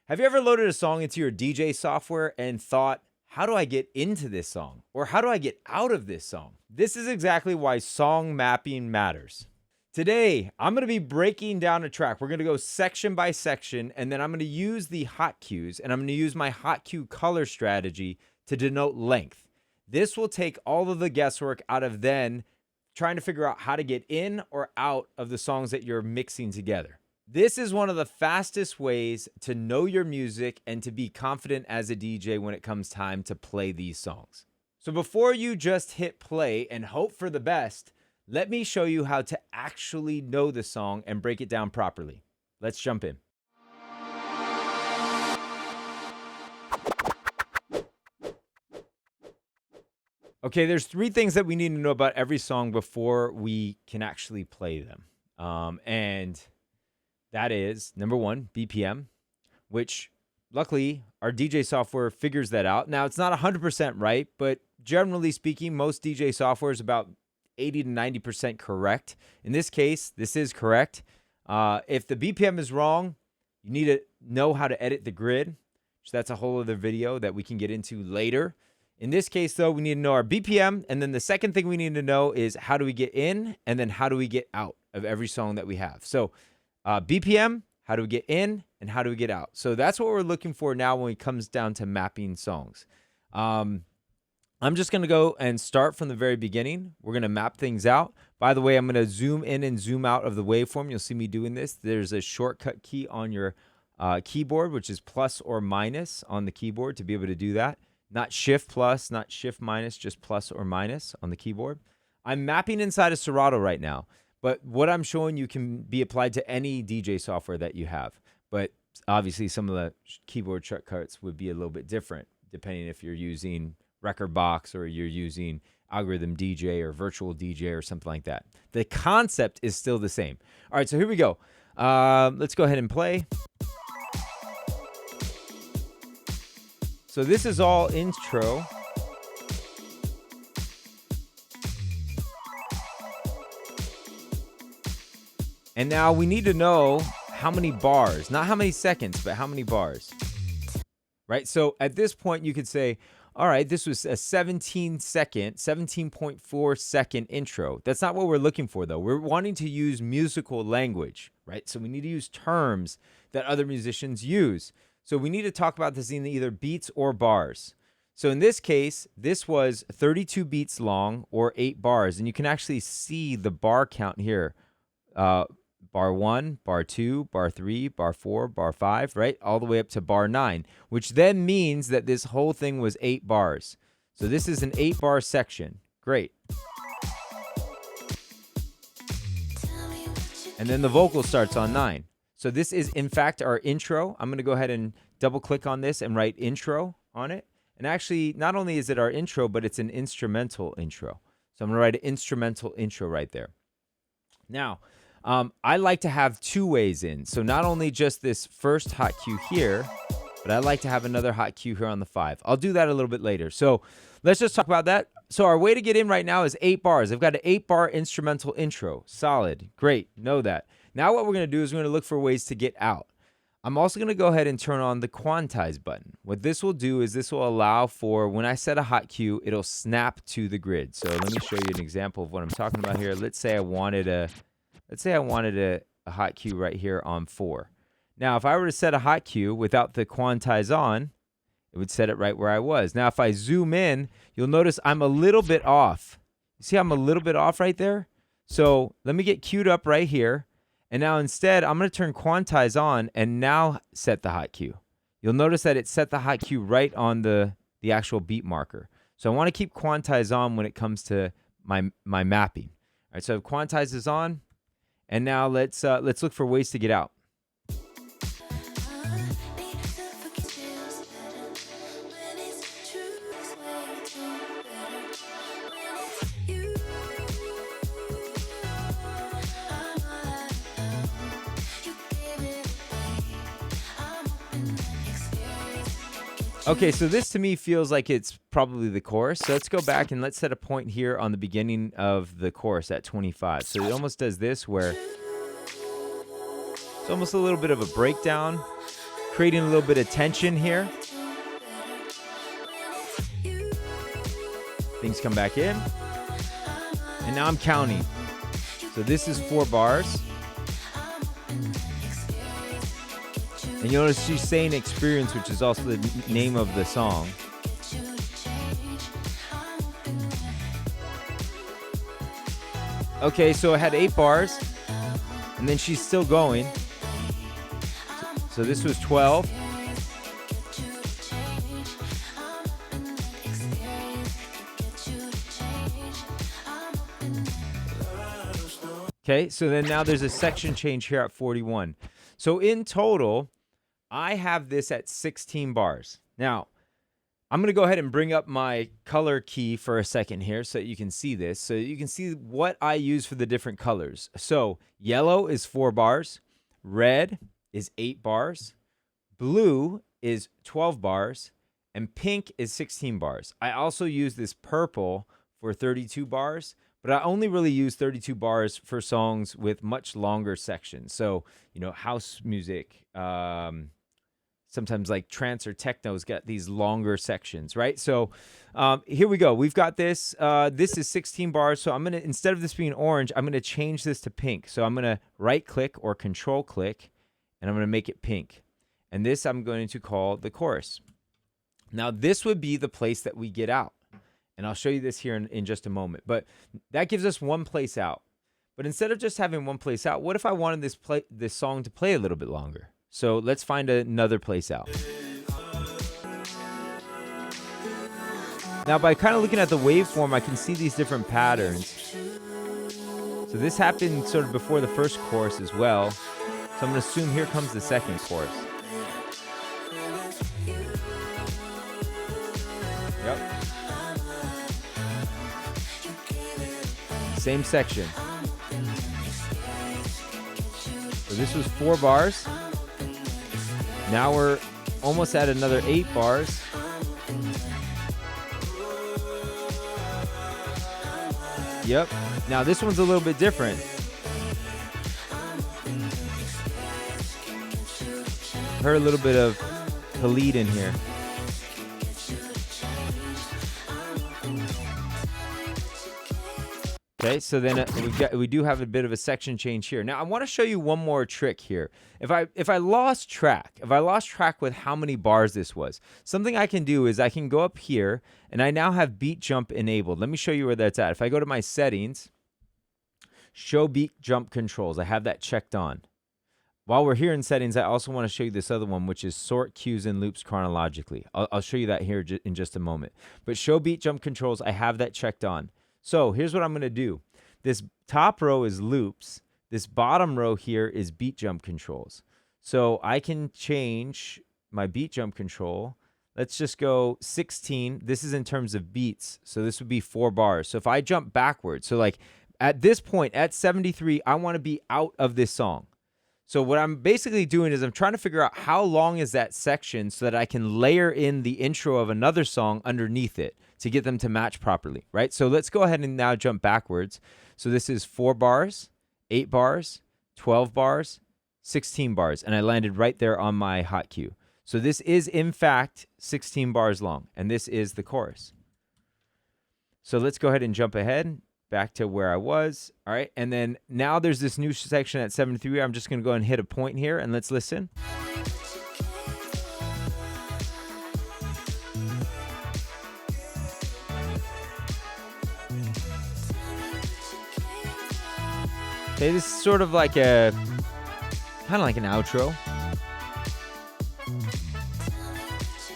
Have you ever loaded a song into your DJ software and thought, how do I get into this song? Or how do I get out of this song? This is exactly why song mapping matters. Today, I'm going to be breaking down a track. We're going to go section by section, and then I'm going to use the hotkeys, and I'm going to use my hotkey color strategy to denote length. This will take all of the guesswork out of then trying to figure out how to get in or out of the songs that you're mixing together. This is one of the fastest ways to know your music and to be confident as a DJ when it comes time to play these songs. So before you just hit play and hope for the best, let me show you how to actually know the song and break it down properly. Let's jump in. Okay, there's 3 things that we need to know about every song before we can actually play them. And that is, number 1, BPM, which luckily our DJ software figures that out. Now, it's not 100% right, but generally speaking, most DJ software is about 80 to 90% correct. In this case, this is correct. If the BPM is wrong, you need to know how to edit the grid. So that's a whole other video that we can get into later. In this case, though, we need to know our BPM. And then the second thing we need to know is how do we get in and then how do we get out of every song that we have. So BPM, how do we get in and how do we get out? So that's what we're looking for now when it comes down to mapping songs. I'm just going to go and start from the very beginning. We're going to map things out. By the way, I'm going to zoom in and zoom out of the waveform. You'll see me doing this. There's a shortcut key on your keyboard, which is plus or minus on the keyboard to be able to do that. Not shift plus, not shift minus, just plus or minus on the keyboard. I'm mapping inside of Serato right now, but what I'm showing you can be applied to any DJ software that you have. But obviously some of the keyboard shortcuts would be a little bit different depending if you're using Rekordbox or you're using Algorithm DJ or Virtual DJ or something like that. The concept is still the same. All right, so here we go. Let's go ahead and play. So this is all intro. And now we need to know how many bars, not how many seconds, but how many bars. Right? So at this point you could say, all right, this was a 17.4 second intro. That's not what we're looking for, though. We're wanting to use musical language, right? So we need to use terms that other musicians use. So we need to talk about this in either beats or bars. So in this case, this was 32 beats long or 8 bars. And you can actually see the bar count here. Bar 1, bar 2, bar 3, bar 4, bar 5, right? All the way up to bar 9, which then means that this whole thing was 8 bars. So this is an 8-bar section. Great. And then the vocal starts on 9. So this is, in fact, our intro. I'm going to go ahead and double-click on this and write intro on it. And actually, not only is it our intro, but it's an instrumental intro. So I'm going to write an instrumental intro right there. Now, I like to have 2 ways in. So not only just this first hot cue here, but I like to have another hot cue here on the 5. I'll do that a little bit later. So let's just talk about that. So our way to get in right now is 8 bars. I've got an 8-bar instrumental intro. Solid. Great. Know that. Now what we're going to do is we're going to look for ways to get out. I'm also going to go ahead and turn on the Quantize button. What this will do is this will allow for when I set a hot cue, it'll snap to the grid. So let me show you an example of what I'm talking about here. Let's say I wanted a hot cue right here on 4. Now, if I were to set a hot cue without the Quantize on, it would set it right where I was. Now, if I zoom in, you'll notice I'm a little bit off. You see I'm a little bit off right there? So let me get queued up right here. And now instead, I'm going to turn Quantize on and now set the hot cue. You'll notice that it set the hot cue right on the actual beat marker. So I want to keep Quantize on when it comes to my mapping. All right, so Quantize is on. And now let's look for ways to get out. Okay, so this to me feels like it's probably the chorus. So let's go back and let's set a point here on the beginning of the chorus at 25. So it almost does this where it's almost a little bit of a breakdown, creating a little bit of tension here. Things come back in. And now I'm counting. So this is 4 bars. And you notice she's saying experience, which is also the name of the song. Okay, so it had 8 bars. And then she's still going. So this was 12. Okay, so then now there's a section change here at 41. So in total, I have this at 16 bars. Now, I'm going to go ahead and bring up my color key for a second here so that you can see this. So you can see what I use for the different colors. So yellow is 4 bars. Red is 8 bars. Blue is 12 bars. And pink is 16 bars. I also use this purple for 32 bars. But I only really use 32 bars for songs with much longer sections. So, you know, house music, sometimes like trance or techno's got these longer sections, right? So here we go. We've got this. This is 16 bars. So I'm going to, instead of this being orange, I'm going to change this to pink. So I'm going to right click or control click, and I'm going to make it pink. And this I'm going to call the chorus. Now this would be the place that we get out. And I'll show you this here in just a moment. But that gives us one place out. But instead of just having one place out, what if I wanted this song to play a little bit longer? So let's find another place out. Now, by kind of looking at the waveform, I can see these different patterns. So this happened sort of before the first chorus as well. So I'm going to assume here comes the second chorus. Yep. Same section. So this was 4 bars. Now we're almost at another 8 bars. Yep. Now this one's a little bit different. Heard a little bit of the lead in here. Okay, so then we do have a bit of a section change here. Now I want to show you one more trick here. If I lost track with how many bars this was, something I can do is I can go up here and I now have beat jump enabled. Let me show you where that's at. If I go to my settings, show beat jump controls, I have that checked on. While we're here in settings, I also want to show you this other one, which is sort cues and loops chronologically. I'll show you that here in just a moment. But show beat jump controls, I have that checked on. So here's what I'm going to do. This top row is loops. This bottom row here is beat jump controls. So I can change my beat jump control. Let's just go 16. This is in terms of beats. So this would be 4 bars. So if I jump backwards, so like at this point, at 73, I want to be out of this song. So what I'm basically doing is I'm trying to figure out how long is that section so that I can layer in the intro of another song underneath it to get them to match properly, right? So let's go ahead and now jump backwards. So this is 4 bars, 8 bars, 12 bars, 16 bars, and I landed right there on my hot cue. So this is, in fact, 16 bars long, and this is the chorus. So let's go ahead and jump ahead back to where I was. All right, and then now there's this new section at 73. I'm just going to go and hit a point here, and let's listen. Okay, this is sort of like kind of like an outro.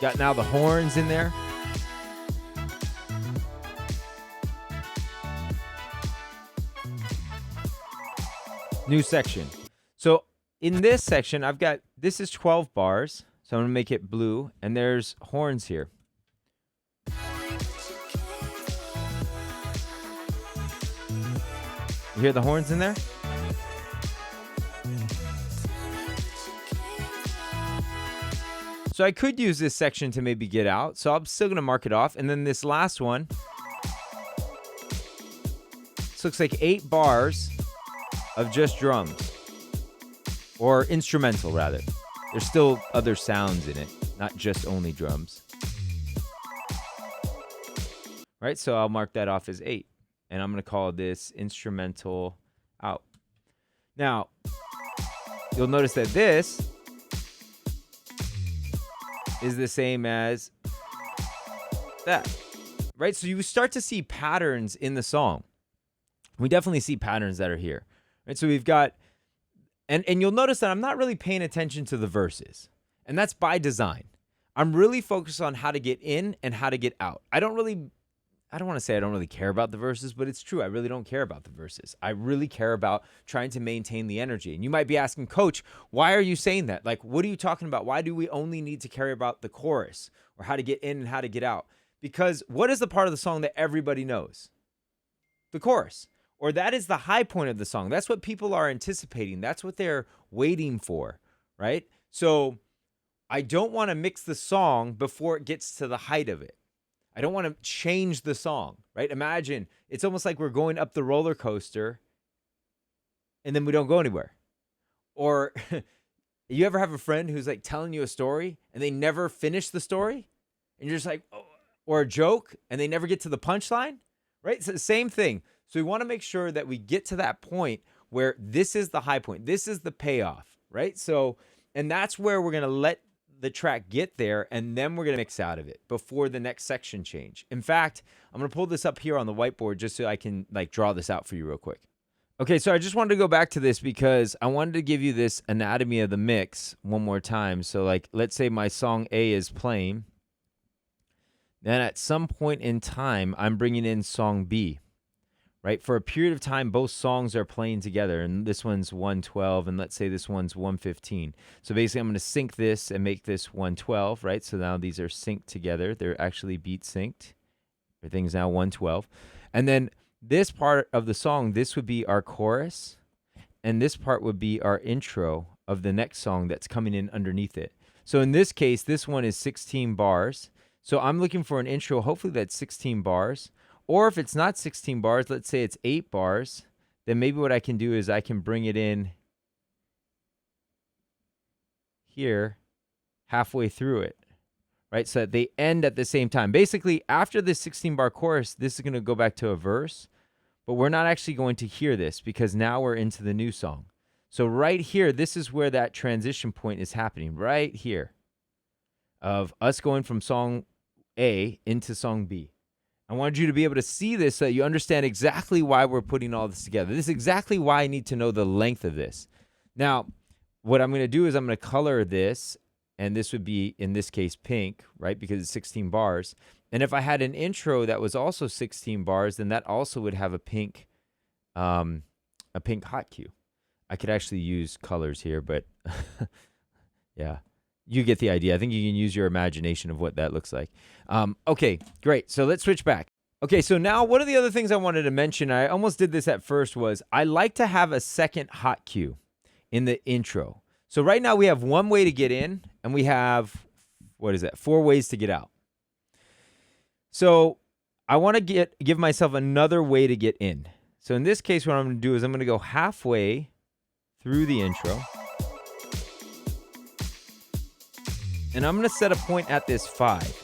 Got now the horns in there. New section. So in this section, I've got, this is 12 bars. So I'm going to make it blue, and there's horns here. You hear the horns in there? So I could use this section to maybe get out. So I'm still going to mark it off. And then this last one. This looks like 8 bars of just drums. Or instrumental, rather. There's still other sounds in it, not just only drums. Right, so I'll mark that off as 8. And I'm going to call this instrumental out. Now, you'll notice that this is the same as that. Right, so you start to see patterns in the song. We definitely see patterns that are here. Right, so we've got, and you'll notice that I'm not really paying attention to the verses. And that's by design. I'm really focused on how to get in and how to get out. I don't want to say I don't really care about the verses, but it's true. I really don't care about the verses. I really care about trying to maintain the energy. And you might be asking, Coach, why are you saying that? Like, what are you talking about? Why do we only need to care about the chorus or how to get in and how to get out? Because what is the part of the song that everybody knows? The chorus. Or that is the high point of the song. That's what people are anticipating. That's what they're waiting for, right? So I don't want to mix the song before it gets to the height of it. I don't want to change the song, right? Imagine it's almost like we're going up the roller coaster and then we don't go anywhere. Or you ever have a friend who's like telling you a story and they never finish the story? And you're just like, oh, or a joke and they never get to the punchline, right? It's the same thing. So we want to make sure that we get to that point where this is the high point. This is the payoff, right? So, and that's where we're going to let the track get there, and then we're going to mix out of it before the next section change. In fact, I'm going to pull this up here on the whiteboard just so I can like draw this out for you real quick. Okay, so I just wanted to go back to this because I wanted to give you this anatomy of the mix one more time. So like, let's say my song A is playing. Then at some point in time, I'm bringing in song B. Right? For a period of time, both songs are playing together, and this one's 112, and let's say this one's 115. So basically, I'm going to sync this and make this 112, right? So now these are synced together. They're actually beat synced. Everything's now 112. And then this part of the song, this would be our chorus, and this part would be our intro of the next song that's coming in underneath it. So in this case, this one is 16 bars. So I'm looking for an intro, hopefully that's 16 bars. Or if it's not 16 bars, let's say it's 8 bars, then maybe what I can do is I can bring it in here halfway through it, right? So that they end at the same time. Basically, after this 16-bar chorus, this is going to go back to a verse, but we're not actually going to hear this because now we're into the new song. So right here, this is where that transition point is happening, right here, of us going from song A into song B. I wanted you to be able to see this so that you understand exactly why we're putting all this together. This is exactly why I need to know the length of this. Now, what I'm going to do is I'm going to color this, and this would be, in this case, pink, right, because it's 16 bars. And if I had an intro that was also 16 bars, then that also would have a pink hot cue. I could actually use colors here, but yeah. You get the idea. I think you can use your imagination of what that looks like. Okay, great. So let's switch back. Okay, so now one of the other things I wanted to mention, I almost did this at first, was I like to have a second hot cue in the intro. So right now we have one way to get in, and we have, 4 ways to get out. So I want to give myself another way to get in. So in this case, what I'm going to do is I'm going to go halfway through the intro. And I'm going to set a point at this 5.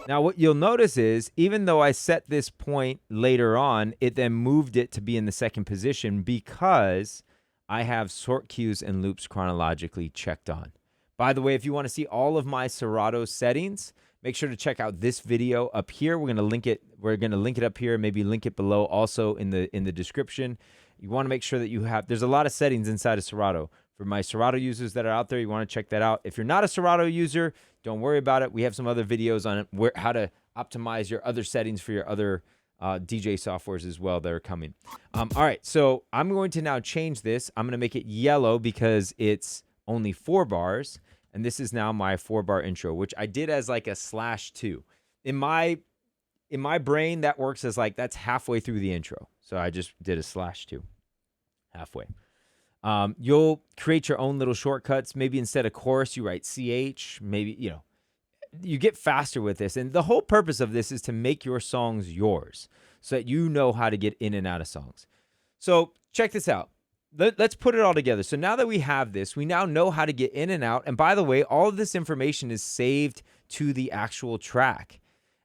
Now, what you'll notice is, even though I set this point later on, it then moved it to be in the second position because I have sort cues and loops chronologically checked on. By the way, if you want to see all of my Serato settings, make sure to check out this video up here. We're going to link it. We're going to link it up here, maybe link it below also in the description. You want to make sure that you have, there's a lot of settings inside of Serato. For my Serato users that are out there, you want to check that out. If you're not a Serato user, don't worry about it. We have some other videos on it, how to optimize your other settings for your other DJ softwares as well that are coming. All right, so I'm going to now change this. I'm going to make it yellow because it's only 4 bars. And this is now my 4-bar intro, which I did as like a /2. In my brain, that works as like, that's halfway through the intro. So I just did a /2, halfway. You'll create your own little shortcuts. Maybe instead of chorus, you write CH. Maybe, you get faster with this. And the whole purpose of this is to make your songs yours so that you know how to get in and out of songs. So check this out. Let's put it all together. So now that we have this, we now know how to get in and out. And by the way, all of this information is saved to the actual track.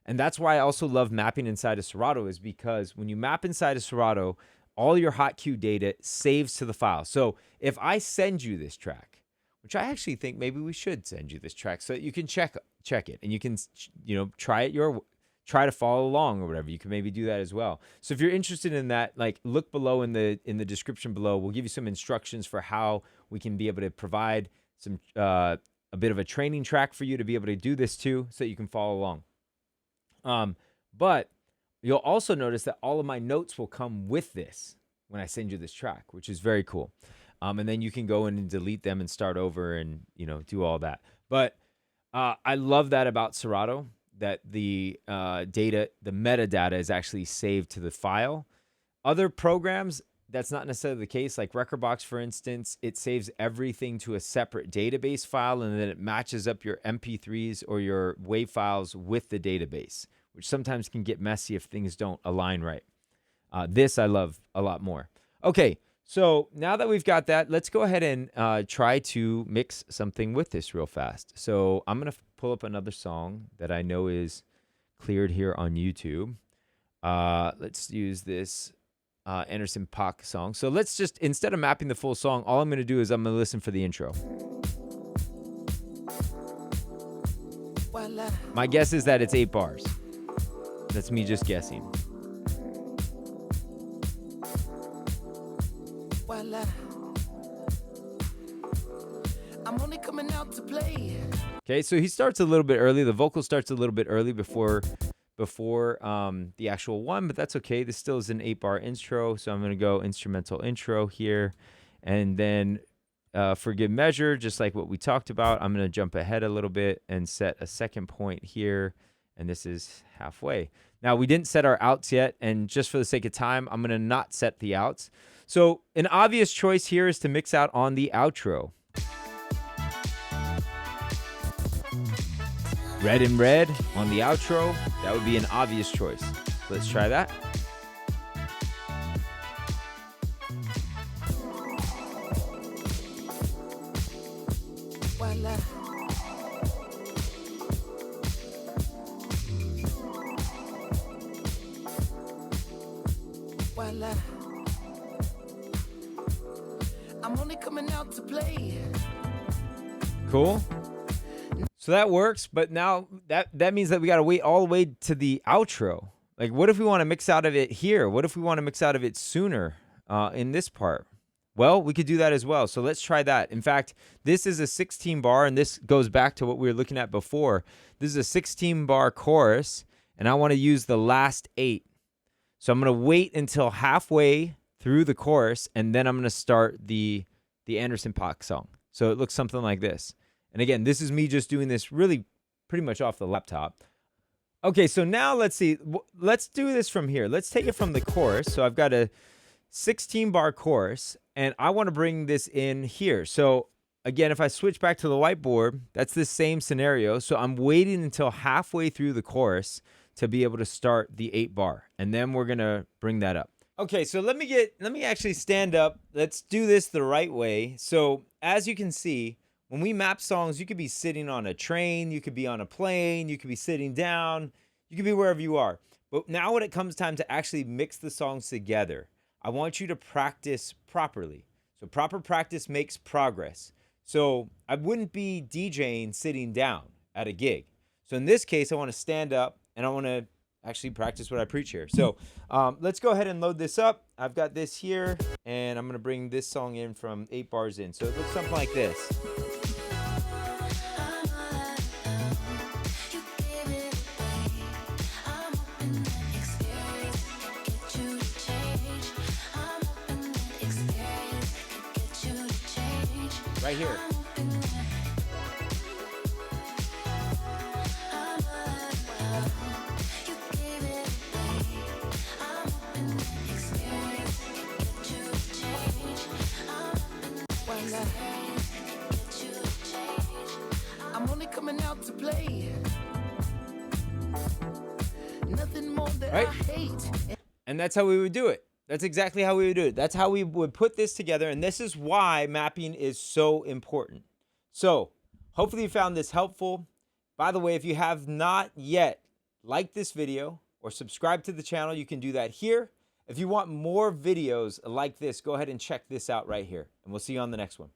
And that's why I also love mapping inside of Serato, is because when you map inside of Serato, all your hot cue data saves to the file. So if I send you this track, which I actually think maybe we should send you this track so that you can check it and you can, try to follow along or whatever. You can maybe do that as well. So if you're interested in that, like, look below in the description below. We'll give you some instructions for how we can be able to provide some a bit of a training track for you to be able to do this too, so that you can follow along. But you'll also notice that all of my notes will come with this when I send you this track, which is very cool. And then you can go in and delete them and start over and, do all that. But I love that about Serato, that the metadata is actually saved to the file. Other programs, that's not necessarily the case. Like Rekordbox, for instance, it saves everything to a separate database file, and then it matches up your MP3s or your WAV files with the database, which sometimes can get messy if things don't align right. This I love a lot more. Okay, so now that we've got that, let's go ahead and try to mix something with this real fast. So I'm going to pull up another song that I know is cleared here on YouTube. Let's use this Anderson .Paak song. So let's just, instead of mapping the full song, all I'm going to do is I'm going to listen for the intro. My guess is that it's 8 bars. That's me just guessing. I'm only coming out to play. Okay, so he starts a little bit early. The vocal starts a little bit early before the actual one, but that's okay. This still is an 8-bar intro, so I'm going to go instrumental intro here. And then for good measure, just like what we talked about, I'm going to jump ahead a little bit and set a second point here, and this is halfway. Now, we didn't set our outs yet, and just for the sake of time, I'm going to not set the outs. So an obvious choice here is to mix out on the outro. Red and red on the outro, that would be an obvious choice. Let's try that. I'm only coming out to play. Cool. So that works, but now that means that we got to wait all the way to the outro. Like, what if we want to mix out of it here? What if we want to mix out of it sooner in this part? Well, we could do that as well. So let's try that. In fact, this is a 16 bar, and this goes back to what we were looking at before. This is a 16 bar chorus, and I want to use the last 8. So I'm going to wait until halfway through the chorus, and then I'm going to start the Anderson .Paak song. So it looks something like this. And again, this is me just doing this really pretty much off the laptop. Okay, so now let's see. Let's do this from here. Let's take it from the chorus. So I've got a 16-bar chorus, and I want to bring this in here. So again, if I switch back to the whiteboard, that's the same scenario. So I'm waiting until halfway through the chorus to be able to start the 8-bar, and then we're going to bring that up. Okay, so let me actually stand up. Let's do this the right way. So as you can see, when we map songs, you could be sitting on a train, you could be on a plane, you could be sitting down, you could be wherever you are. But now when it comes time to actually mix the songs together, I want you to practice properly. So proper practice makes progress. So I wouldn't be DJing sitting down at a gig. So in this case, I want to stand up and I want to actually practice what I preach here. So let's go ahead and load this up. I've got this here, and I'm going to bring this song in from 8 bars in. So it looks something like this. Right here. I'm only coming out to play. Nothing more that I hate. And that's how we would do it. That's exactly how we would do it. That's how we would put this together. And this is why mapping is so important. So hopefully you found this helpful. By the way, if you have not yet liked this video or subscribed to the channel, you can do that here. If you want more videos like this, go ahead and check this out right here. And we'll see you on the next one.